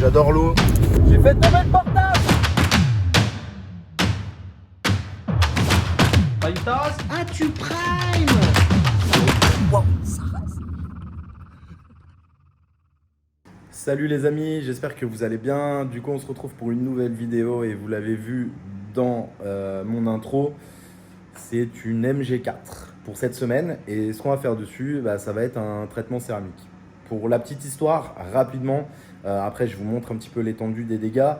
j'adore l'eau. J'ai fait tomber le portable. Prime tasse. Ah, tu prime. Wow, ça rase. Salut les amis, j'espère que vous allez bien. Du coup, on se retrouve pour une nouvelle vidéo et vous l'avez vu dans mon intro. C'est une MG4 pour cette semaine et ce qu'on va faire dessus, ça va être un traitement céramique. Pour la petite histoire, rapidement, après je vous montre un petit peu l'étendue des dégâts.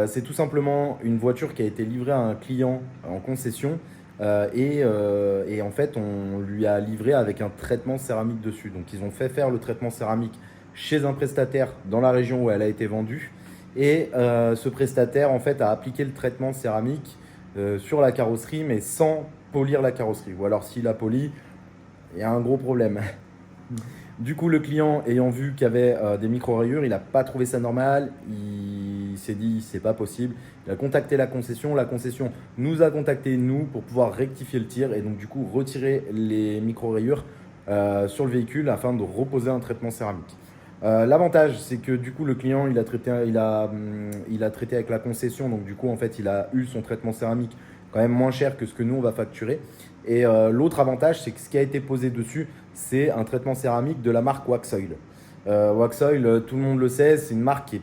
C'est tout simplement une voiture qui a été livrée à un client en concession et en fait on lui a livré avec un traitement céramique dessus. Donc ils ont fait faire le traitement céramique chez un prestataire dans la région où elle a été vendue et ce prestataire en fait a appliqué le traitement céramique sur la carrosserie mais sans polir la carrosserie, ou alors s'il a poli, il y a un gros problème. Du coup, le client ayant vu qu'il y avait des micro-rayures, il n'a pas trouvé ça normal, il s'est dit c'est pas possible. Il a contacté la concession nous a contacté nous pour pouvoir rectifier le tir et donc du coup retirer les micro-rayures sur le véhicule afin de reposer un traitement céramique. L'avantage, c'est que du coup le client il a traité avec la concession, donc du coup en fait il a eu son traitement céramique quand même moins cher que ce que nous on va facturer. Et l'autre avantage, c'est que ce qui a été posé dessus, c'est un traitement céramique de la marque Waxoil. Waxoil, tout le monde le sait, c'est une marque qui est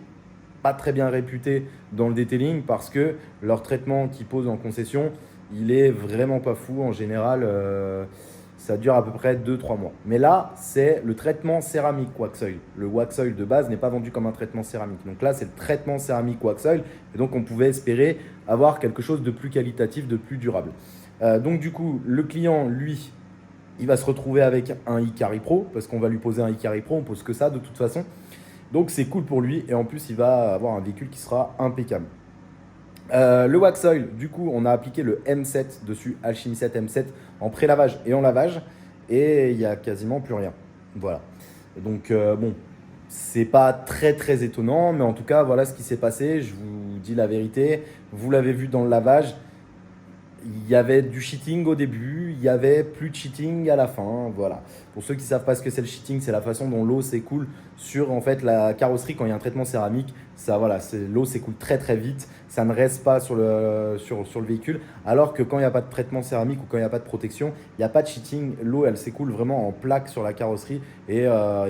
pas très bien réputée dans le detailing parce que leur traitement qu'ils posent en concession, il est vraiment pas fou en général. Ça dure à peu près 2-3 mois. Mais là, c'est le traitement céramique Waxoil. Le Waxoil de base n'est pas vendu comme un traitement céramique. Donc là, c'est le traitement céramique Waxoil. Et donc, on pouvait espérer avoir quelque chose de plus qualitatif, de plus durable. Donc du coup, le client, lui, il va se retrouver avec un Icari Pro parce qu'on va lui poser un Icari Pro. On pose que ça de toute façon. Donc c'est cool pour lui. Et en plus, il va avoir un véhicule qui sera impeccable. Le Waxoil, du coup, on a appliqué le M7 dessus, Alchemy 7 M7 en pré-lavage et en lavage. Et il n'y a quasiment plus rien. Voilà. Donc, bon, c'est pas très étonnant. Mais en tout cas, voilà ce qui s'est passé. Je vous dis la vérité. Vous l'avez vu dans le lavage. Il y avait du cheating au début, il y avait plus de cheating à la fin, voilà. Pour ceux qui ne savent pas ce que c'est le cheating, c'est la façon dont l'eau s'écoule sur en fait la carrosserie quand il y a un traitement céramique. Ça, voilà, l'eau s'écoule très vite, ça ne reste pas sur le véhicule. Alors que quand il n'y a pas de traitement céramique ou quand il n'y a pas de protection, il n'y a pas de cheating. L'eau, elle s'écoule vraiment en plaques sur la carrosserie et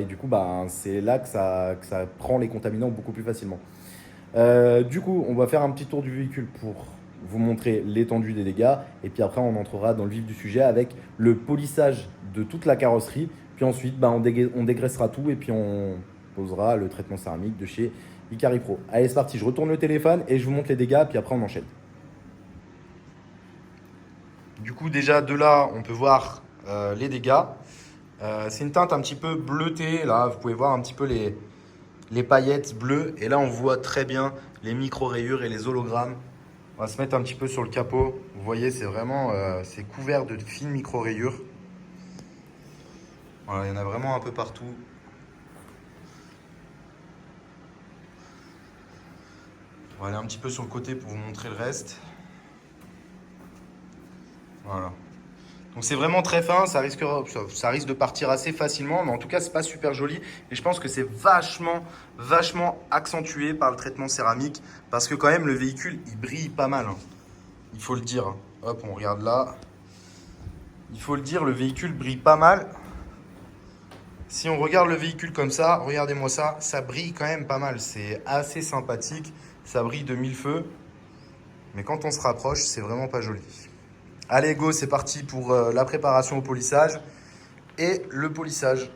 du coup, c'est là que ça prend les contaminants beaucoup plus facilement. Du coup, on va faire un petit tour du véhicule pour vous montrer l'étendue des dégâts et puis après on entrera dans le vif du sujet avec le polissage de toute la carrosserie, puis ensuite on dégraissera tout et puis on posera le traitement céramique de chez Icari Pro. Allez, c'est parti, je retourne le téléphone et je vous montre les dégâts puis après on enchaîne. Du coup déjà de là on peut voir les dégâts. C'est une teinte un petit peu bleutée, là vous pouvez voir un petit peu les paillettes bleues et là on voit très bien les micro-rayures et les hologrammes. On va se mettre un petit peu sur le capot. Vous voyez, c'est vraiment c'est couvert de fines micro-rayures. Voilà, il y en a vraiment un peu partout. On va aller un petit peu sur le côté pour vous montrer le reste. Voilà. Donc c'est vraiment très fin, ça risque de partir assez facilement, mais en tout cas c'est pas super joli. Et je pense que c'est vachement accentué par le traitement céramique, parce que quand même le véhicule il brille pas mal, hein. Il faut le dire. Hop, on regarde là. Il faut le dire, le véhicule brille pas mal. Si on regarde le véhicule comme ça, regardez-moi ça, ça brille quand même pas mal. C'est assez sympathique, ça brille de mille feux. Mais quand on se rapproche, c'est vraiment pas joli. Allez, go, c'est parti pour la préparation au polissage et le polissage.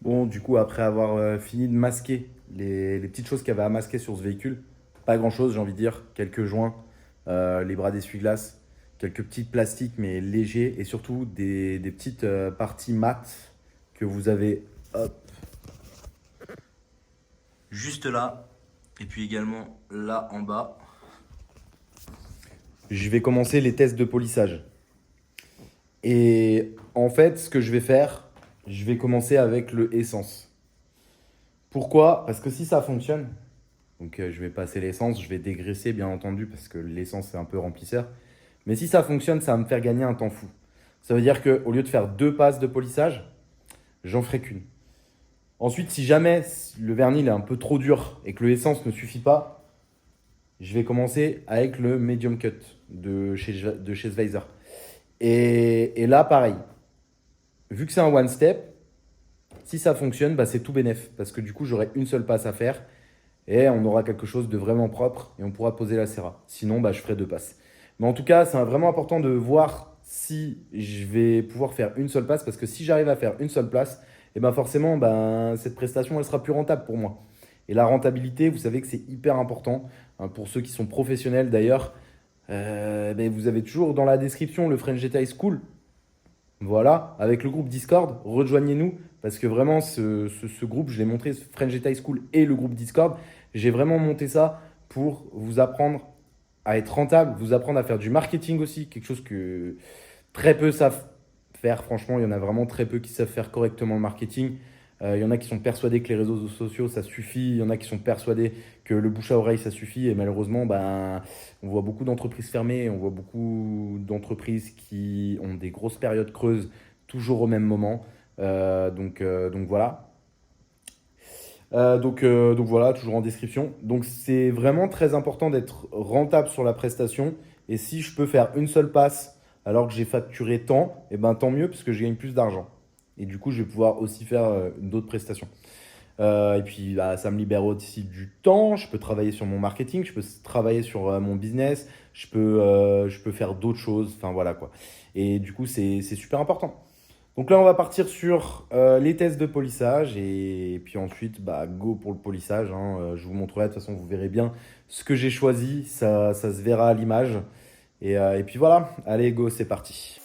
Bon, du coup, après avoir fini de masquer les petites choses qu'il y avait à masquer sur ce véhicule, pas grand-chose, j'ai envie de dire, quelques joints, les bras d'essuie-glace, quelques petits plastiques mais légers et surtout des petites parties mates que vous avez hop, juste là et puis également là en bas. Je vais commencer les tests de polissage. Et en fait, ce que je vais faire, je vais commencer avec le essence. Pourquoi? Parce que si ça fonctionne, donc je vais passer l'essence, je vais dégraisser bien entendu parce que l'essence c'est un peu remplisseur. Mais si ça fonctionne, ça va me faire gagner un temps fou. Ça veut dire qu'au lieu de faire 2 passes de polissage, j'en ferai qu'une. Ensuite, si jamais le vernis est un peu trop dur et que l'essence ne suffit pas, je vais commencer avec le medium cut de chez Sveiser. Et là, pareil, vu que c'est un one step, si ça fonctionne, bah, c'est tout bénef. Parce que du coup, j'aurai une seule passe à faire et on aura quelque chose de vraiment propre et on pourra poser la serra. Sinon, bah, je ferai 2 passes. Mais en tout cas, c'est vraiment important de voir si je vais pouvoir faire une seule passe parce que si j'arrive à faire une seule place, et ben forcément, ben, cette prestation, elle sera plus rentable pour moi. Et la rentabilité, vous savez que c'est hyper important, hein, pour ceux qui sont professionnels d'ailleurs. Ben, vous avez toujours dans la description le French Detail School. Voilà, avec le groupe Discord, rejoignez-nous parce que vraiment ce groupe, je l'ai montré, French Detail School et le groupe Discord, j'ai vraiment monté ça pour vous apprendre à être rentable, vous apprendre à faire du marketing aussi, quelque chose que très peu savent faire. Franchement, il y en a vraiment très peu qui savent faire correctement le marketing. Il y en a qui sont persuadés que les réseaux sociaux, ça suffit. Il y en a qui sont persuadés que le bouche à oreille, ça suffit. Et malheureusement, ben, on voit beaucoup d'entreprises fermées. On voit beaucoup d'entreprises qui ont des grosses périodes creuses, toujours au même moment. Donc voilà. Donc voilà, toujours en description. Donc c'est vraiment très important d'être rentable sur la prestation. Et si je peux faire une seule passe alors que j'ai facturé tant, et ben tant mieux parce que je gagne plus d'argent. Et du coup, je vais pouvoir aussi faire d'autres prestations. Et puis, bah, ça me libère aussi du temps. Je peux travailler sur mon marketing, je peux travailler sur mon business, je peux faire d'autres choses. Enfin, voilà quoi. Et du coup, c'est super important. Donc là, on va partir sur les tests de polissage et puis ensuite, bah, go pour le polissage, hein. Je vous montrerai, de toute façon, vous verrez bien ce que j'ai choisi. Ça se verra à l'image. Et puis voilà, allez, go, c'est parti.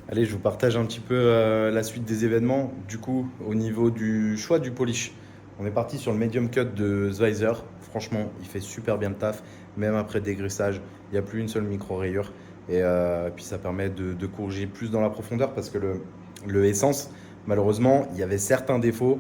Allez, je vous partage un petit peu la suite des événements. Du coup, au niveau du choix du polish, on est parti sur le medium cut de Zweiser. Franchement, il fait super bien le taf. Même après dégraissage, il n'y a plus une seule micro-rayure. Et puis ça permet de corriger plus dans la profondeur parce que le Essence, malheureusement, il y avait certains défauts.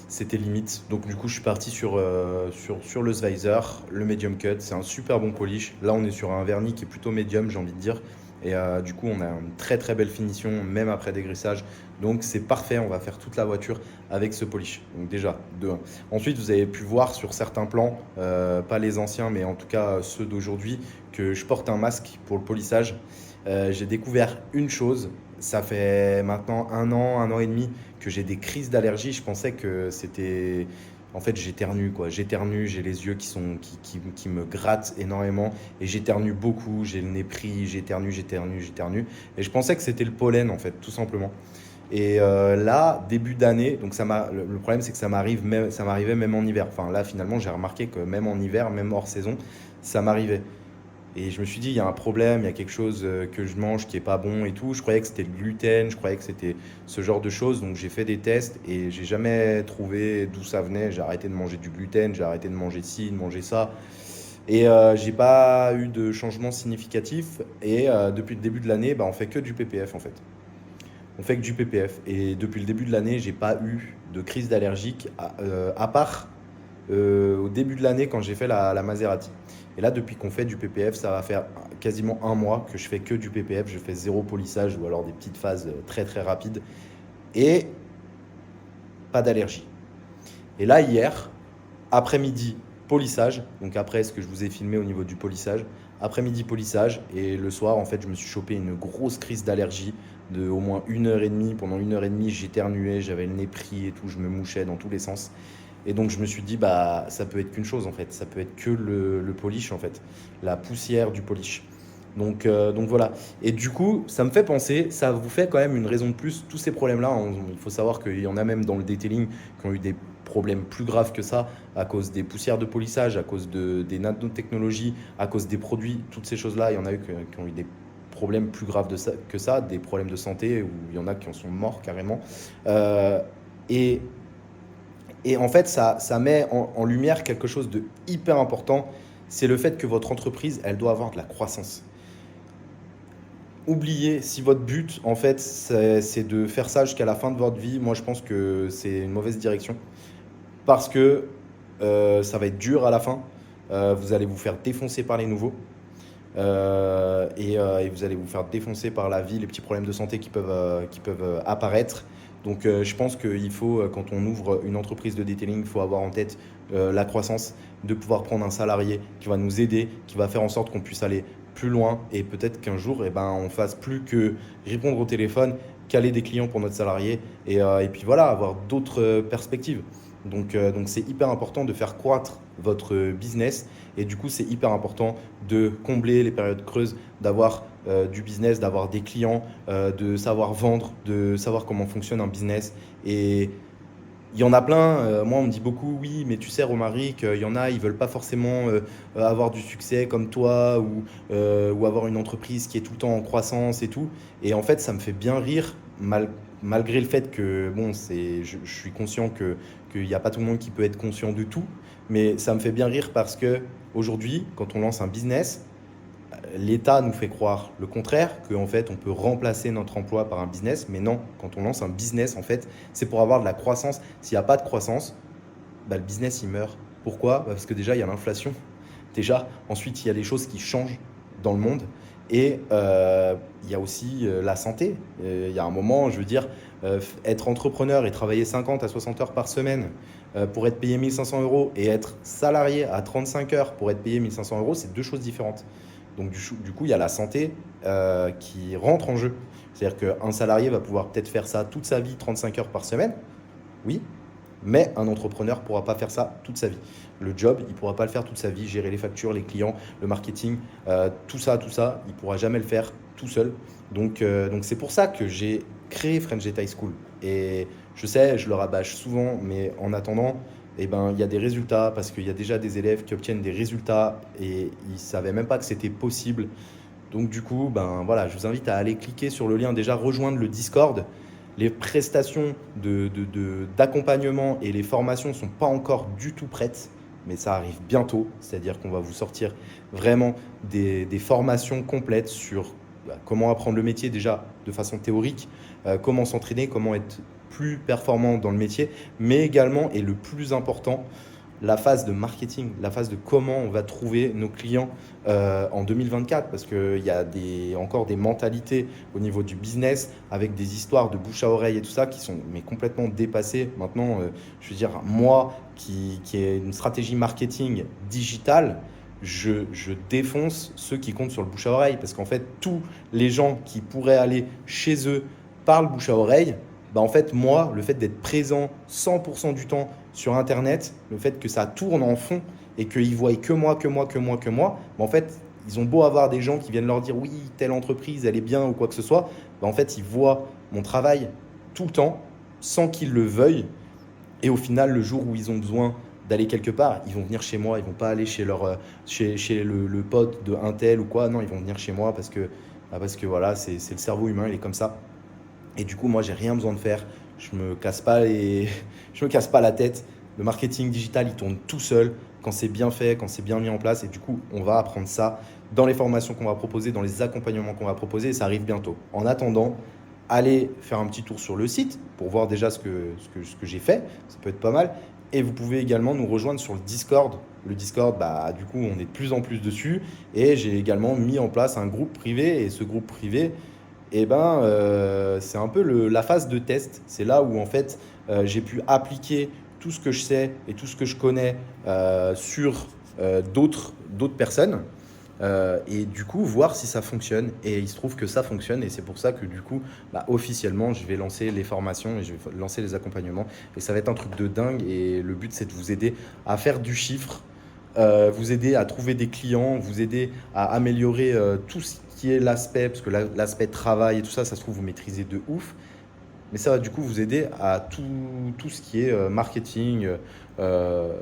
C'était limite. Donc du coup, je suis parti sur le Zweiser, le medium cut. C'est un super bon polish. Là, on est sur un vernis qui est plutôt médium, j'ai envie de dire. Et du coup, on a une très très belle finition, même après dégraissage. Donc c'est parfait, on va faire toute la voiture avec ce polish. Donc déjà, de 1. Ensuite, vous avez pu voir sur certains plans, pas les anciens, mais en tout cas ceux d'aujourd'hui, que je porte un masque pour le polissage. J'ai découvert une chose, ça fait maintenant un an et demi que j'ai des crises d'allergie. Je pensais que c'était... En fait, j'éternue, quoi. J'éternue, j'ai les yeux qui me grattent énormément et j'éternue beaucoup, j'ai le nez pris, j'éternue. Et je pensais que c'était le pollen, en fait, tout simplement. Et là, début d'année, donc le problème, c'est que ça m'arrivait même en hiver. Enfin, là, finalement, j'ai remarqué que même en hiver, même hors saison, ça m'arrivait. Et je me suis dit, il y a un problème, il y a quelque chose que je mange qui est pas bon et tout. Je croyais que c'était le gluten, je croyais que c'était ce genre de choses. Donc j'ai fait des tests et j'ai jamais trouvé d'où ça venait. J'ai arrêté de manger du gluten, j'ai arrêté de manger ci, de manger ça. Et j'ai pas eu de changement significatif. Et depuis le début de l'année, bah, on fait que du PPF en fait. On fait que du PPF. Et depuis le début de l'année, j'ai pas eu de crise d'allergique à part au début de l'année quand j'ai fait la Maserati. Et là, depuis qu'on fait du PPF, ça va faire quasiment un mois que je fais que du PPF. Je fais zéro polissage ou alors des petites phases très très rapides. Et pas d'allergie. Et là, hier, après-midi, polissage. Donc après ce que je vous ai filmé au niveau du polissage. Après-midi, polissage. Et le soir, en fait, je me suis chopé une grosse crise d'allergie de au moins 1 heure et demie. Pendant 1 heure et demie, j'éternuais, j'avais le nez pris et tout. Je me mouchais dans tous les sens. Et donc je me suis dit, bah, ça peut être qu'une chose en fait, ça peut être que le polish en fait, la poussière du polish. Donc voilà. Et du coup, ça me fait penser, ça vous fait quand même une raison de plus, tous ces problèmes-là, il faut savoir qu'il y en a même dans le detailing qui ont eu des problèmes plus graves que ça, à cause des poussières de polissage, à cause des nanotechnologies, à cause des produits, toutes ces choses-là, il y en a eu qui ont eu des problèmes plus graves que ça, des problèmes de santé, où il y en a qui en sont morts carrément. Euh, et et en fait, ça met en lumière quelque chose de hyper important, c'est le fait que votre entreprise, elle doit avoir de la croissance. Oubliez, si votre but, en fait, c'est de faire ça jusqu'à la fin de votre vie, moi je pense que c'est une mauvaise direction. Parce que ça va être dur à la fin. Vous allez vous faire défoncer par les nouveaux. Et vous allez vous faire défoncer par la vie, les petits problèmes de santé qui peuvent apparaître. Donc je pense qu'il faut, quand on ouvre une entreprise de detailing, il faut avoir en tête la croissance, de pouvoir prendre un salarié qui va nous aider, qui va faire en sorte qu'on puisse aller plus loin et peut-être qu'un jour, eh ben, on fasse plus que répondre au téléphone, caler des clients pour notre salarié et puis voilà, avoir d'autres perspectives. Donc c'est hyper important de faire croître votre business et du coup c'est hyper important de combler les périodes creuses, d'avoir du business, d'avoir des clients, de savoir vendre, de savoir comment fonctionne un business. Et il y en a plein, moi on me dit beaucoup, oui, mais tu sais Romaric, il y en a, ils veulent pas forcément avoir du succès comme toi ou avoir une entreprise qui est tout le temps en croissance et tout. Et en fait, ça me fait bien rire, malgré le fait que, bon, je suis conscient qu'il n'y a pas tout le monde qui peut être conscient de tout, mais ça me fait bien rire parce que aujourd'hui, quand on lance un business, l'État nous fait croire le contraire, qu'en fait on peut remplacer notre emploi par un business, mais non, quand on lance un business, en fait, c'est pour avoir de la croissance. S'il n'y a pas de croissance, bah, le business il meurt. Pourquoi? Parce que déjà il y a l'inflation, déjà, ensuite il y a des choses qui changent dans le monde, et il y a aussi la santé. Il y a un moment, je veux dire, être entrepreneur et travailler 50 à 60 heures par semaine, pour être payé 1500 euros et être salarié à 35 heures pour être payé 1500 euros, c'est deux choses différentes. Donc du coup, il y a la santé qui rentre en jeu. C'est-à-dire qu'un salarié va pouvoir peut-être faire ça toute sa vie, 35 heures par semaine, oui, mais un entrepreneur ne pourra pas faire ça toute sa vie. Le job, il ne pourra pas le faire toute sa vie, gérer les factures, les clients, le marketing, tout ça, il ne pourra jamais le faire tout seul. Donc c'est pour ça que j'ai créé French Data School. Et je sais, je le rabâche souvent, mais en attendant, eh ben, il y a des résultats parce qu'il y a déjà des élèves qui obtiennent des résultats et ils ne savaient même pas que c'était possible. Donc du coup, ben voilà, je vous invite à aller cliquer sur le lien, déjà rejoindre le Discord. Les prestations d'accompagnement et les formations ne sont pas encore du tout prêtes, mais ça arrive bientôt. C'est-à-dire qu'on va vous sortir vraiment des formations complètes sur comment apprendre le métier déjà de façon théorique, comment s'entraîner, comment être plus performant dans le métier, mais également, et le plus important, la phase de marketing, la phase de comment on va trouver nos clients en 2024, parce qu'il y a encore des mentalités au niveau du business avec des histoires de bouche à oreille et tout ça qui sont mais complètement dépassées. Maintenant, je veux dire, moi qui ai une stratégie marketing digitale, je défonce ceux qui comptent sur le bouche à oreille, parce qu'en fait, tous les gens qui pourraient aller chez eux par le bouche à oreille, bah en fait, moi, le fait d'être présent 100% du temps sur Internet, le fait que ça tourne en fond et qu'ils ne voient que moi, bah en fait, ils ont beau avoir des gens qui viennent leur dire oui, telle entreprise, elle est bien ou quoi que ce soit, bah en fait, ils voient mon travail tout le temps sans qu'ils le veuillent. Et au final, le jour où ils ont besoin d'aller quelque part, ils vont venir chez moi, ils ne vont pas aller chez le pote de un tel ou quoi. Non, ils vont venir chez moi parce que voilà, c'est le cerveau humain, il est comme ça. Et du coup, moi, j'ai rien besoin de faire. Je me casse pas je me casse pas la tête. Le marketing digital, il tourne tout seul quand c'est bien fait, quand c'est bien mis en place. Et du coup, on va apprendre ça dans les formations qu'on va proposer, dans les accompagnements qu'on va proposer. Et ça arrive bientôt. En attendant, allez faire un petit tour sur le site pour voir déjà ce que j'ai fait. Ça peut être pas mal. Et vous pouvez également nous rejoindre sur le Discord. Le Discord, bah, du coup, on est de plus en plus dessus. Et j'ai également mis en place un groupe privé. Et ce groupe privé, eh ben, c'est un peu la phase de test. C'est là où en fait j'ai pu appliquer tout ce que je sais et tout ce que je connais sur d'autres personnes et du coup voir si ça fonctionne. Et il se trouve que ça fonctionne et c'est pour ça que du coup bah, officiellement je vais lancer les formations et je vais lancer les accompagnements et ça va être un truc de dingue et le but c'est de vous aider à faire du chiffre, vous aider à trouver des clients, vous aider à améliorer tout ce qui est l'aspect, parce que l'aspect travail et tout ça, ça se trouve, vous maîtrisez de ouf. Mais ça va du coup vous aider à tout ce qui est marketing, euh,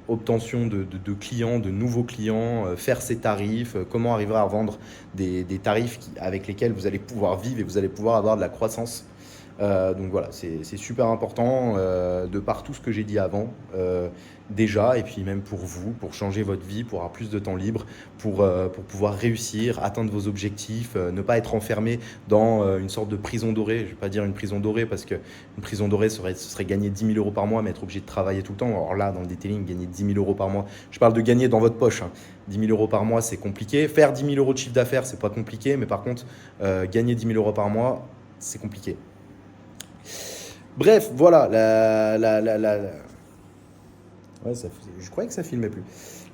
obtention de clients, de nouveaux clients, faire ses tarifs, comment arriver à vendre des tarifs avec lesquels vous allez pouvoir vivre et vous allez pouvoir avoir de la croissance. Donc voilà, c'est super important de par tout ce que j'ai dit avant déjà, et puis même pour vous, pour changer votre vie, pour avoir plus de temps libre, pour pouvoir réussir, atteindre vos objectifs, ne pas être enfermé dans une sorte de prison dorée. Je ne vais pas dire une prison dorée parce qu'une prison dorée, ce serait gagner 10 000 euros par mois, mais être obligé de travailler tout le temps. Alors là, dans le detailing, gagner 10 000 euros par mois, je parle de gagner dans votre poche, hein. 10 000 euros par mois, c'est compliqué. Faire 10 000 euros de chiffre d'affaires, c'est pas compliqué, mais par contre, gagner 10 000 euros par mois, c'est compliqué. Bref, voilà. Ouais, je croyais que ça filmait plus.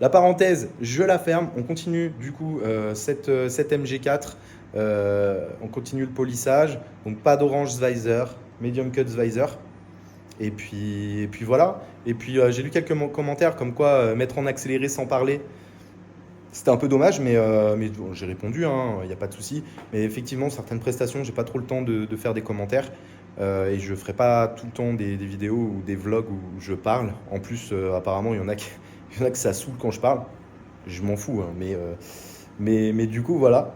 La parenthèse, je la ferme. On continue du coup cette MG4. On continue le polissage. Donc pas d'orange visor, medium cut visor. Et puis voilà. Et puis j'ai lu quelques commentaires comme quoi mettre en accéléré sans parler, c'était un peu dommage, mais bon, j'ai répondu, hein, il n'y a pas de souci. Mais effectivement, certaines prestations, j'ai pas trop le temps de faire des commentaires. Et je ferai pas tout le temps des vidéos ou des vlogs où je parle. En plus, apparemment, il y en a il y en a que ça saoule quand je parle. Je m'en fous, hein, mais du coup, voilà.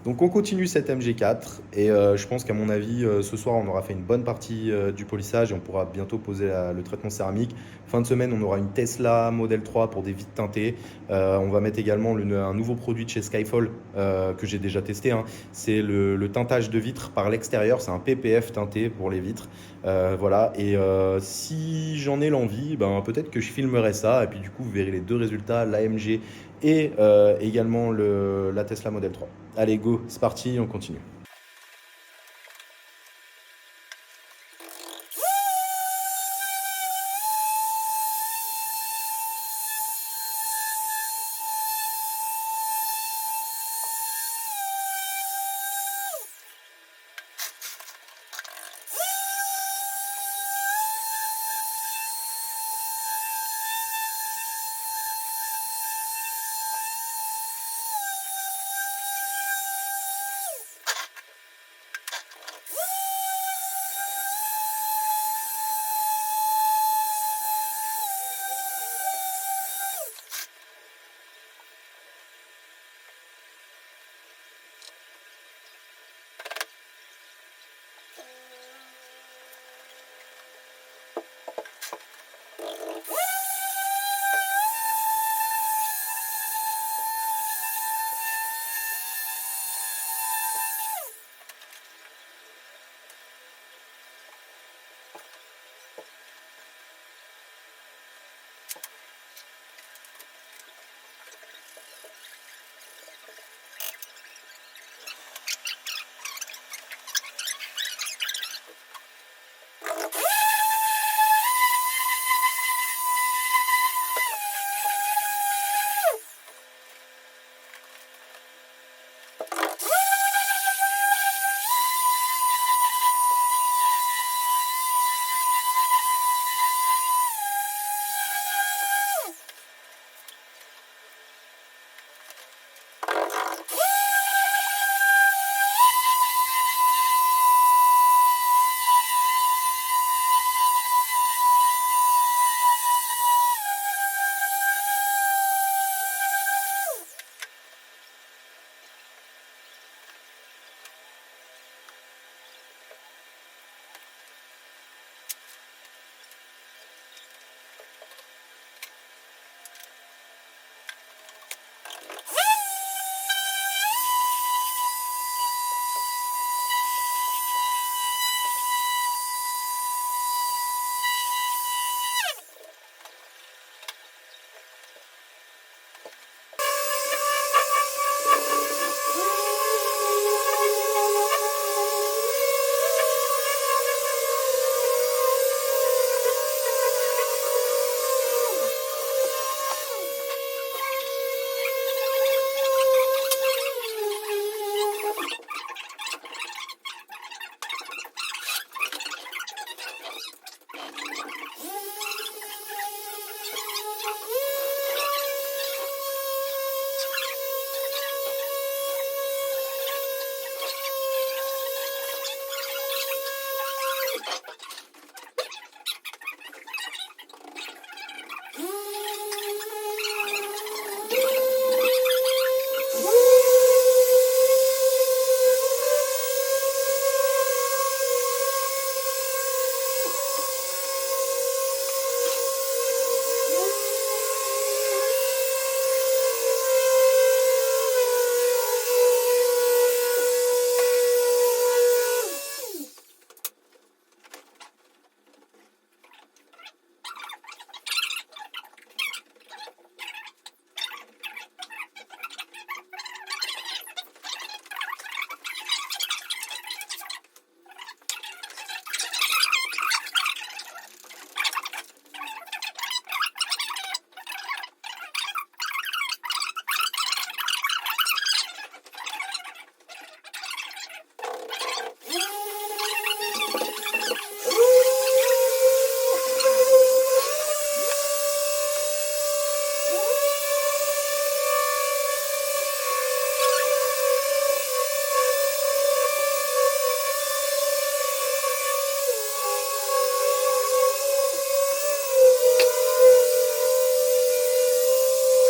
Donc on continue cette MG4 et je pense qu'à mon avis, ce soir, on aura fait une bonne partie du polissage et on pourra bientôt poser le traitement céramique. Fin de semaine, on aura une Tesla Model 3 pour des vitres teintées. On va mettre également un nouveau produit de chez Skyfall que j'ai déjà testé, hein. C'est le teintage de vitres par l'extérieur. C'est un PPF teinté pour les vitres. Voilà. Et si j'en ai l'envie, ben, peut-être que je filmerai ça. Et puis du coup, vous verrez les deux résultats, l'AMG et également la Tesla Model 3. Allez, go, c'est parti, on continue.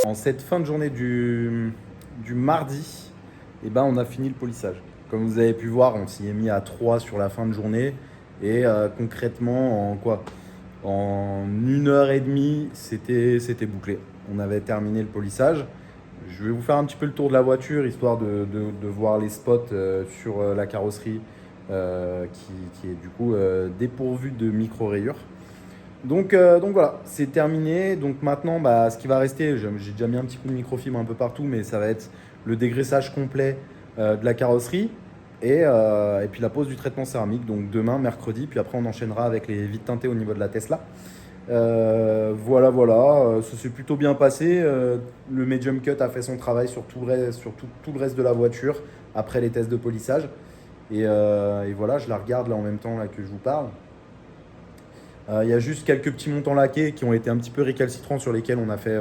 En cette fin de journée du mardi, eh ben, on a fini le polissage. Comme vous avez pu voir, on s'y est mis à 3 sur la fin de journée. Et concrètement, en quoi? En 1h30, c'était bouclé. On avait terminé le polissage. Je vais vous faire un petit peu le tour de la voiture, histoire de voir les spots sur la carrosserie qui est du coup dépourvue de micro-rayures. Donc voilà, c'est terminé. Donc maintenant, ce qui va rester, j'ai déjà mis un petit coup de microfibre un peu partout, mais ça va être le dégraissage complet de la carrosserie et puis la pose du traitement céramique. Donc demain, mercredi, puis après on enchaînera avec les vitres teintées au niveau de la Tesla. Voilà, ça s'est plutôt bien passé. Le Medium Cut a fait son travail sur tout le reste de la voiture après les tests de polissage. Et voilà, je la regarde là en même temps là, que je vous parle. Il y a juste quelques petits montants laqués qui ont été un petit peu récalcitrants sur lesquels on a fait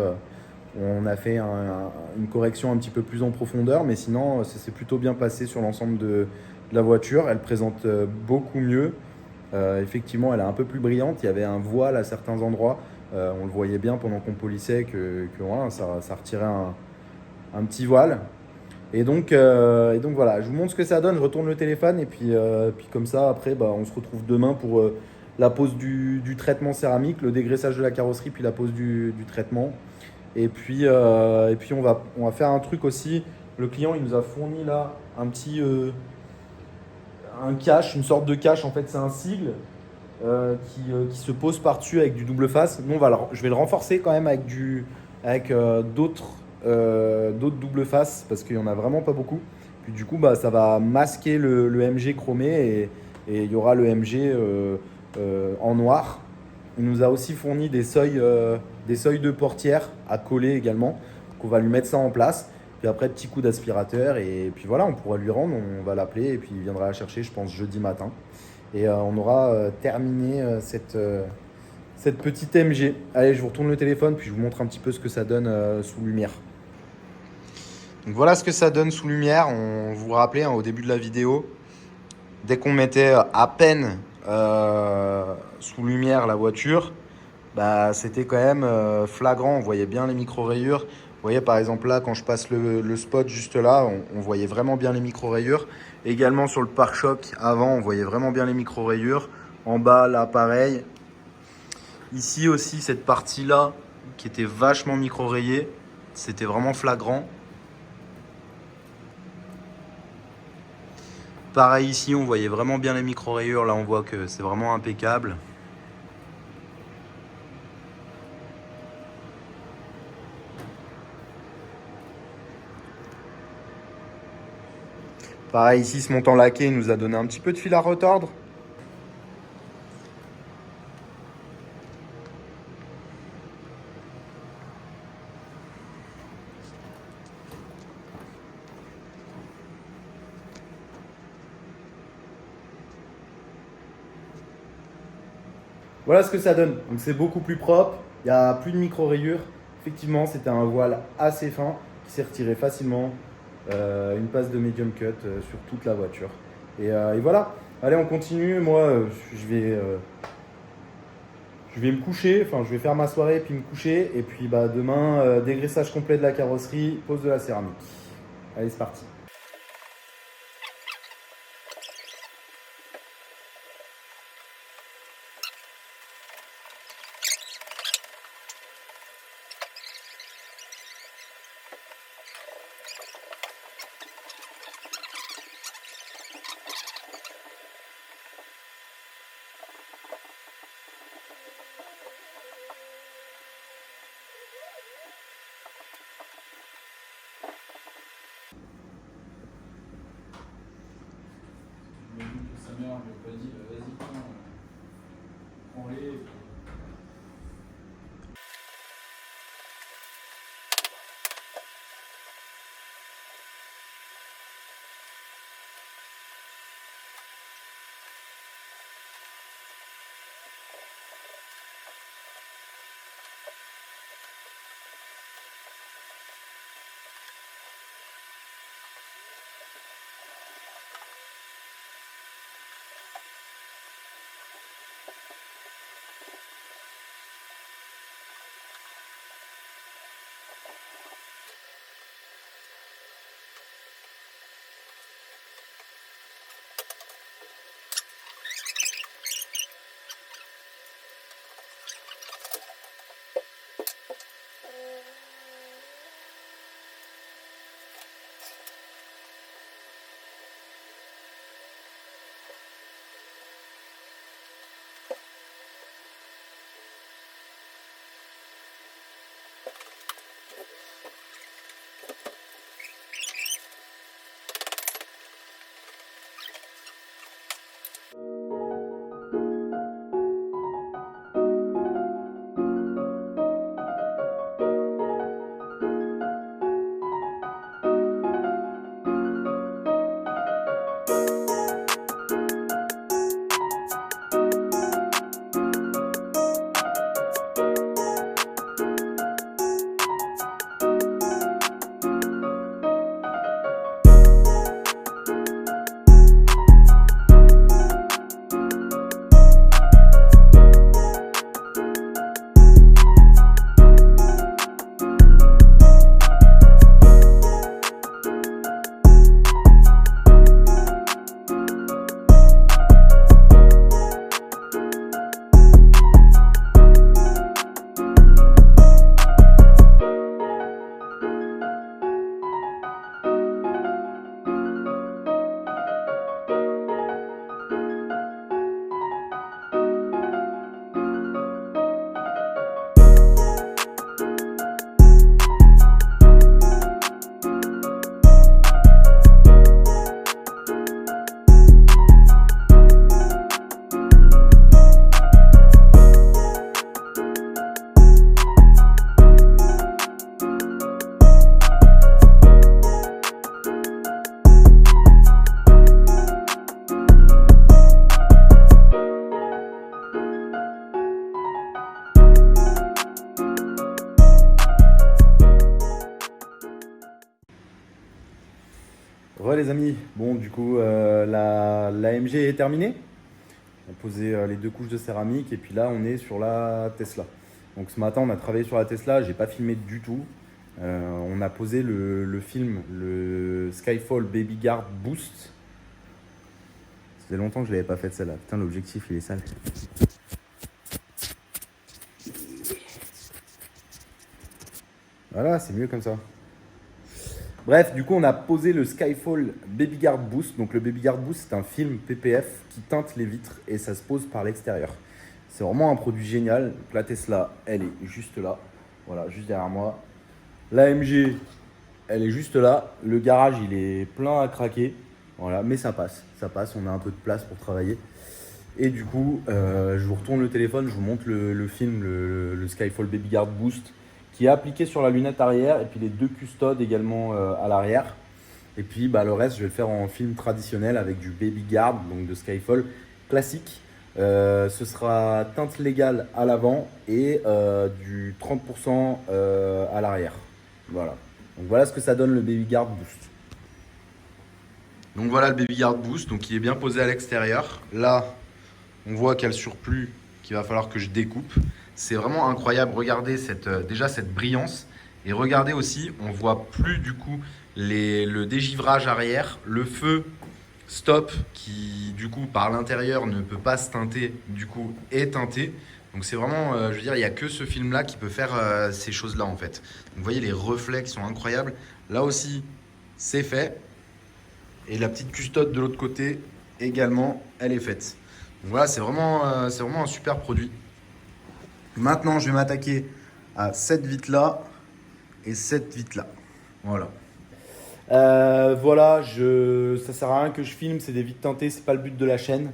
une correction un petit peu plus en profondeur. Mais sinon, ça s'est plutôt bien passé sur l'ensemble de la voiture. Elle présente beaucoup mieux. Effectivement, elle est un peu plus brillante. Il y avait un voile à certains endroits. On le voyait bien pendant qu'on polissait que voilà, ça retirait un petit voile. Et donc voilà, je vous montre ce que ça donne. Je retourne le téléphone et puis comme ça, après, on se retrouve demain pour la pose du traitement céramique, le dégraissage de la carrosserie, puis la pose du traitement. Et puis on va faire un truc aussi. Le client, il nous a fourni là un cache, une sorte de cache. En fait, c'est un sigle qui se pose par-dessus avec du double face. Nous, je vais le renforcer quand même avec d'autres double faces parce qu'il n'y en a vraiment pas beaucoup. Puis du coup, ça va masquer le MG chromé et il y aura le MG en noir. Il nous a aussi fourni des seuils de portière à coller également. Donc on va lui mettre ça en place. Puis après, petit coup d'aspirateur et puis voilà, on pourra lui rendre. On va l'appeler et puis il viendra la chercher, je pense, jeudi matin. Et on aura terminé cette petite MG. Allez, je vous retourne le téléphone puis je vous montre un petit peu ce que ça donne sous lumière. Donc voilà ce que ça donne sous lumière. On vous rappelait au début de la vidéo, dès qu'on mettait à peine sous lumière la voiture, c'était quand même flagrant. On voyait bien les micro-rayures. Vous voyez par exemple là, quand je passe le spot juste là, on voyait vraiment bien les micro-rayures. Également sur le pare-choc avant, on voyait vraiment bien les micro-rayures. En bas, là pareil. Ici aussi, cette partie-là qui était vachement micro-rayée, c'était vraiment flagrant. Pareil ici, on voyait vraiment bien les micro-rayures. Là, on voit que c'est vraiment impeccable. Pareil ici, ce montant laqué nous a donné un petit peu de fil à retordre. Voilà ce que ça donne. Donc c'est beaucoup plus propre, il n'y a plus de micro-rayures. Effectivement, c'était un voile assez fin qui s'est retiré facilement. Une passe de medium cut sur toute la voiture. Et voilà. Allez, on continue. Moi, je vais me coucher. Enfin, je vais faire ma soirée puis me coucher. Et puis bah, demain, dégraissage complet de la carrosserie, pose de la céramique. Allez, c'est parti. Sa mère lui a pas dit vas-y prends-les. Ouais les amis, bon du coup la MG est terminée. On a posé les 2 couches de céramique et puis là on est sur la Tesla. Donc ce matin on a travaillé sur la Tesla, j'ai pas filmé du tout. On a posé le film, le Skyfall Baby Guard Boost. Ça faisait longtemps que je l'avais pas fait celle-là. Putain l'objectif il est sale. Voilà, c'est mieux comme ça. Bref, du coup, on a posé le Skyfall Baby Guard Boost. Donc, le Baby Guard Boost, c'est un film PPF qui teinte les vitres et ça se pose par l'extérieur. C'est vraiment un produit génial. Donc, la Tesla, elle est juste là. Voilà, juste derrière moi. La MG, elle est juste là. Le garage, il est plein à craquer. Voilà, mais ça passe. Ça passe, on a un peu de place pour travailler. Et du coup, je vous retourne le téléphone, je vous montre le film, le Skyfall Baby Guard Boost, qui est appliqué sur la lunette arrière et puis les deux custodes également à l'arrière. Et puis le reste, je vais le faire en film traditionnel avec du Baby Guard, donc de Skyfall classique. Ce sera teinte légale à l'avant et du 30% à l'arrière. Voilà. Donc voilà ce que ça donne le Baby Guard Boost. Donc voilà le Baby Guard Boost, donc il est bien posé à l'extérieur. Là, on voit qu'il y a le surplus qu'il va falloir que je découpe. C'est vraiment incroyable. Regardez déjà cette brillance. Et regardez aussi, on ne voit plus du coup le dégivrage arrière, le feu stop qui du coup par l'intérieur ne peut pas se teinter, du coup est teinté. Donc c'est vraiment, je veux dire, il n'y a que ce film-là qui peut faire ces choses-là en fait. Donc vous voyez les reflets qui sont incroyables. Là aussi, c'est fait. Et la petite custode de l'autre côté également, elle est faite. Donc voilà, c'est vraiment un super produit. Maintenant, je vais m'attaquer à cette vitre-là et cette vitre-là. Voilà. Voilà, ça sert à rien que je filme, c'est des vitres teintées, c'est pas le but de la chaîne.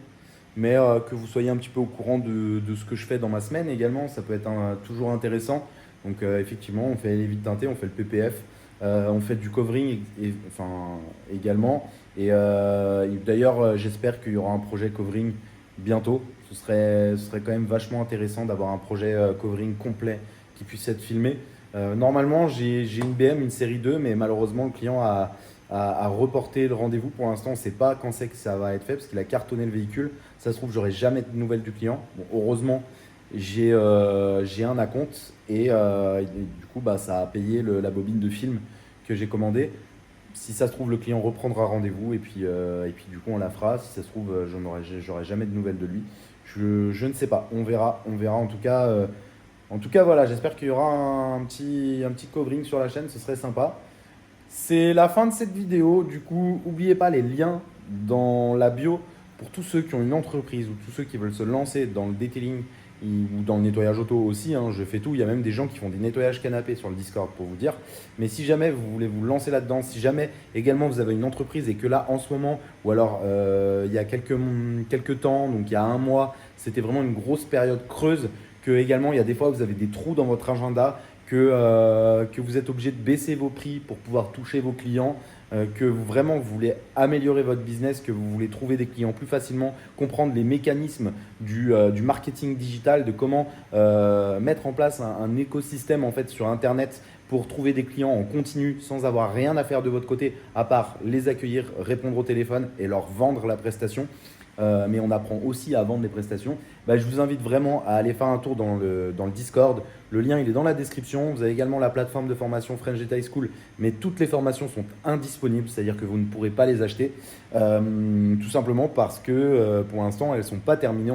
Mais que vous soyez un petit peu au courant de ce que je fais dans ma semaine également, ça peut être toujours intéressant. Donc effectivement, on fait les vitres teintées, on fait le PPF, on fait du covering également. Et d'ailleurs, j'espère qu'il y aura un projet covering bientôt. Ce serait quand même vachement intéressant d'avoir un projet covering complet qui puisse être filmé. Normalement, j'ai une BM, une série 2, mais malheureusement, le client a reporté le rendez-vous. Pour l'instant, on ne sait pas quand c'est que ça va être fait parce qu'il a cartonné le véhicule. Ça se trouve, j'aurai jamais de nouvelles du client. Bon, heureusement, j'ai un acompte et du coup, ça a payé la bobine de film que j'ai commandée. Si ça se trouve, le client reprendra rendez-vous et puis du coup, on la fera. Si ça se trouve, j'aurai jamais de nouvelles de lui. Je ne sais pas. On verra en tout cas. Voilà, j'espère qu'il y aura un petit covering sur la chaîne, ce serait sympa. C'est la fin de cette vidéo. Du coup, n'oubliez pas les liens dans la bio pour tous ceux qui ont une entreprise ou tous ceux qui veulent se lancer dans le detailing ou dans le nettoyage auto aussi. Je fais tout. Il y a même des gens qui font des nettoyages canapés sur le Discord pour vous dire. Mais si jamais vous voulez vous lancer là-dedans, si jamais également vous avez une entreprise et que là en ce moment, ou alors il y a quelques temps, donc il y a un mois, c'était vraiment une grosse période creuse, que également il y a des fois vous avez des trous dans votre agenda, que vous êtes obligé de baisser vos prix pour pouvoir toucher vos clients, que vous voulez améliorer votre business, que vous voulez trouver des clients plus facilement, comprendre les mécanismes du marketing digital, de comment mettre en place un écosystème en fait sur Internet pour trouver des clients en continu sans avoir rien à faire de votre côté à part les accueillir, répondre au téléphone et leur vendre la prestation. Mais on apprend aussi à vendre des prestations. Je vous invite vraiment à aller faire un tour dans le Discord. Le lien, il est dans la description. Vous avez également la plateforme de formation French Detail School, mais toutes les formations sont indisponibles, c'est-à-dire que vous ne pourrez pas les acheter, tout simplement parce que pour l'instant, elles ne sont pas terminées.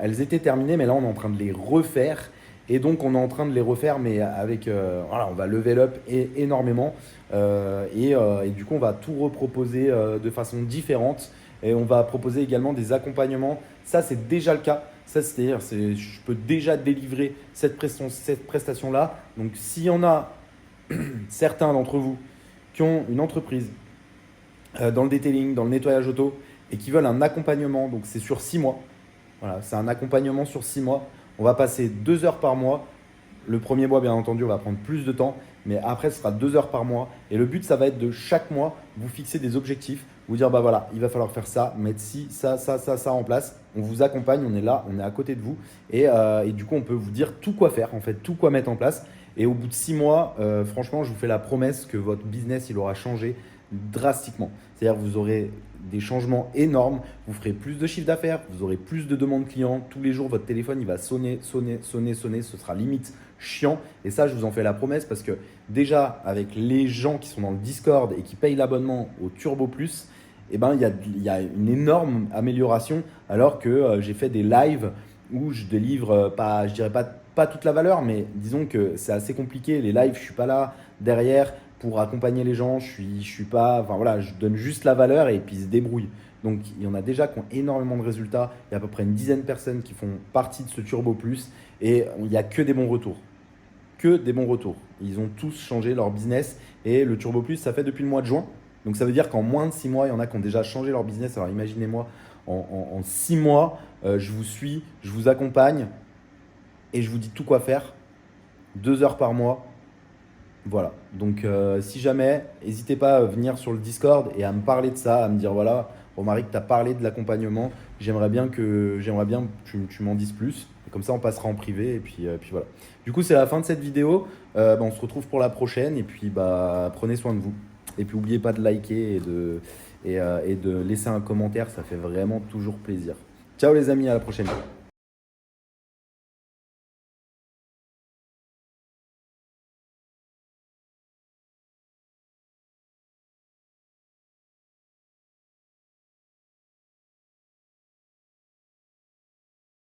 Elles étaient terminées, mais là, on est en train de les refaire. Et donc, on est en train de les refaire, mais avec, on va level up énormément. Et du coup, on va tout reproposer de façon différente. Et on va proposer également des accompagnements. Ça, c'est déjà le cas. Ça, c'est-à-dire, je peux déjà délivrer cette prestation-là. Donc, s'il y en a certains d'entre vous qui ont une entreprise dans le detailing, dans le nettoyage auto et qui veulent un accompagnement, donc c'est sur 6 mois. Voilà, c'est un accompagnement sur 6 mois. On va passer 2 heures par mois. Le premier mois, bien entendu, on va prendre plus de temps, mais après, ce sera 2 heures par mois. Et le but, ça va être de chaque mois, vous fixer des objectifs, vous dire, voilà, il va falloir faire ça, mettre ci, ça en place. On vous accompagne, on est là, on est à côté de vous. Et du coup, on peut vous dire tout quoi faire, en fait, tout quoi mettre en place. Et au bout de 6 mois, franchement, je vous fais la promesse que votre business, il aura changé drastiquement. C'est-à-dire que vous aurez des changements énormes, vous ferez plus de chiffre d'affaires, vous aurez plus de demandes clients. Tous les jours, votre téléphone, il va sonner, ce sera limite chiant. Et ça, je vous en fais la promesse parce que déjà, avec les gens qui sont dans le Discord et qui payent l'abonnement au Turbo Plus, il y a une énorme amélioration alors que j'ai fait des lives où je délivre je dirais pas toute la valeur, mais disons que c'est assez compliqué. Les lives, je ne suis pas là derrière pour accompagner les gens. Je suis pas, enfin voilà, je donne juste la valeur et puis ils se débrouillent. Donc il y en a déjà qui ont énormément de résultats. Il y a à peu près une dizaine de personnes qui font partie de ce Turbo Plus et il n'y a que des bons retours. Que des bons retours. Ils ont tous changé leur business et le Turbo Plus, ça fait depuis le mois de juin. Donc ça veut dire qu'en moins de 6 mois, il y en a qui ont déjà changé leur business. Alors imaginez-moi, en 6 mois, je vous suis, je vous accompagne et je vous dis tout quoi faire. 2 heures par mois. Voilà. Donc si jamais, n'hésitez pas à venir sur le Discord et à me parler de ça, à me dire voilà, Romaric, tu as parlé de l'accompagnement. J'aimerais bien que tu m'en dises plus. Et comme ça, on passera en privé et puis voilà. Du coup, c'est la fin de cette vidéo. On se retrouve pour la prochaine et puis prenez soin de vous. Et puis n'oubliez pas de liker et de laisser un commentaire, ça fait vraiment toujours plaisir. Ciao les amis, à la prochaine.